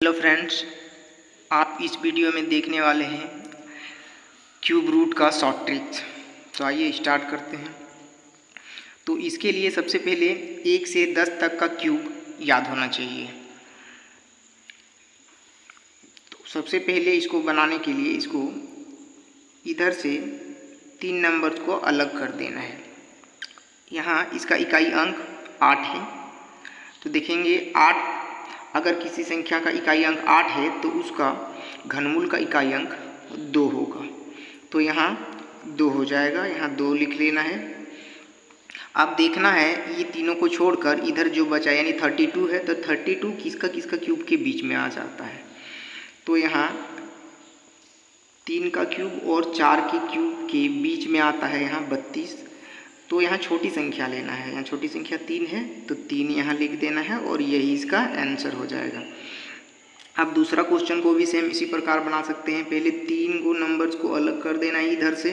Hello friends, आप इस video में देखने वाले हैं क्यूब रूट का शॉर्ट ट्रिक्स। तो आइए स्टार्ट करते हैं। तो इसके लिए सबसे पहले 1 से 10 तक का क्यूब याद होना चाहिए। तो सबसे पहले इसको बनाने के लिए इसको इधर से 3 नंबर्स को अलग कर देना है। यहाँ इसका इकाई अंक 8 है। तो देखेंगे 8, अगर किसी संख्या का इकाई अंक 8 है तो उसका घनमूल का इकाई अंक 2 होगा। तो यहाँ 2 हो जाएगा, यहाँ 2 लिख लेना है। अब देखना है ये तीनों को छोड़कर इधर जो बचा यानी 32 है, तो 32 किसका किसका क्यूब के बीच में आ जाता है। तो यहाँ 3 का क्यूब और 4 के क्यूब के बीच में आता है यहाँ 32। तो यहाँ छोटी संख्या लेना है, यहाँ छोटी संख्या 3 है तो 3 यहाँ लिख देना है और यही इसका आंसर हो जाएगा। अब दूसरा क्वेश्चन को भी सेम इसी प्रकार बना सकते हैं। पहले 3 को नंबर्स को अलग कर देना है इधर से।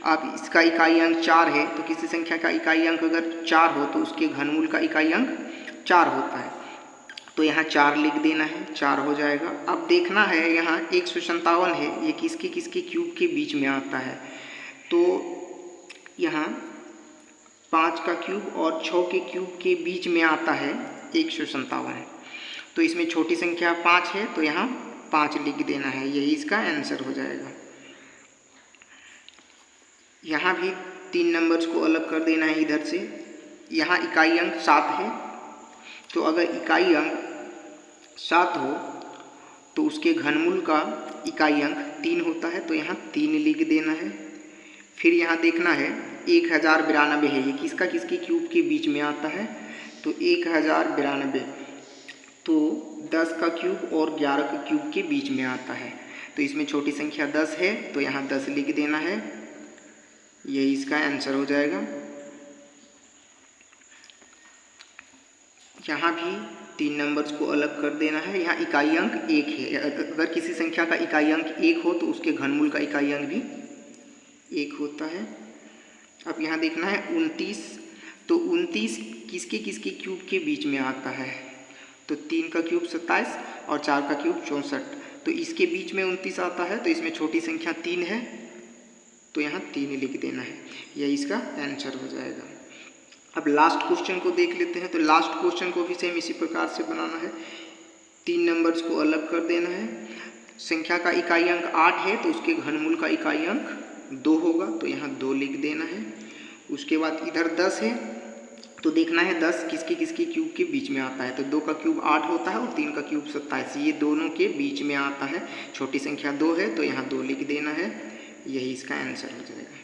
अब इसका इकाई अंक 4 है, तो किसी संख्या का इकाई अंक अगर 4 हो तो उसके घनमूल का इकाई अंक 4 होता है। तो यहाँ 4 लिख देना है, 4 हो जाएगा। अब देखना है यहाँ 157 है, ये किसके किसके क्यूब के बीच में आता है। तो यहाँ 5 का क्यूब और 6 के क्यूब के बीच में आता है 157। तो इसमें छोटी संख्या 5 है तो यहाँ 5 लिख देना है, यही इसका आंसर हो जाएगा। यहाँ भी 3 नंबर्स को अलग कर देना है इधर से। यहाँ इकाई अंक 7 है, तो अगर इकाई अंक 7 हो तो उसके घनमूल का इकाई अंक 3 होता है, तो यहाँ 3 लिख देना है। फिर यहाँ देखना है 1092 है, ये किसका किसके क्यूब के बीच में आता है। तो 1092 तो 10 का क्यूब और 11 का क्यूब के बीच में आता है। तो इसमें छोटी संख्या 10 है तो यहाँ 10 लिख देना है, यही इसका आंसर हो जाएगा। यहाँ भी 3 नंबर्स को अलग कर देना है। यहाँ इकाई अंक 1 है, अगर किसी संख्या का इकाई अंक 1 हो तो उसके घनमूल का इकाई अंक भी 1 होता है। अब यहाँ देखना है 29, तो 29 किसके किसके क्यूब के बीच में आता है। तो 3 का क्यूब 27 और 4 का क्यूब 64, तो इसके बीच में 29 आता है। तो इसमें छोटी संख्या 3 है तो यहाँ 3 लिख देना है, यही इसका आंसर हो जाएगा। अब लास्ट क्वेश्चन को देख लेते हैं। तो लास्ट क्वेश्चन को भी सेम इसी प्रकार से बनाना है। 3 नंबर्स को अलग कर देना है। संख्या का इकाई अंक 8 है तो उसके घनमूल का इकाई अंक 2 होगा, तो यहाँ 2 लिख देना है। उसके बाद इधर 10 है, तो देखना है 10 किसके किसके क्यूब के बीच में आता है। तो 2 का क्यूब 8 होता है और 3 का क्यूब 27, ये दोनों के बीच में आता है। छोटी संख्या 2 है तो यहाँ 2 लिख देना है, यही इसका आंसर हो जाएगा।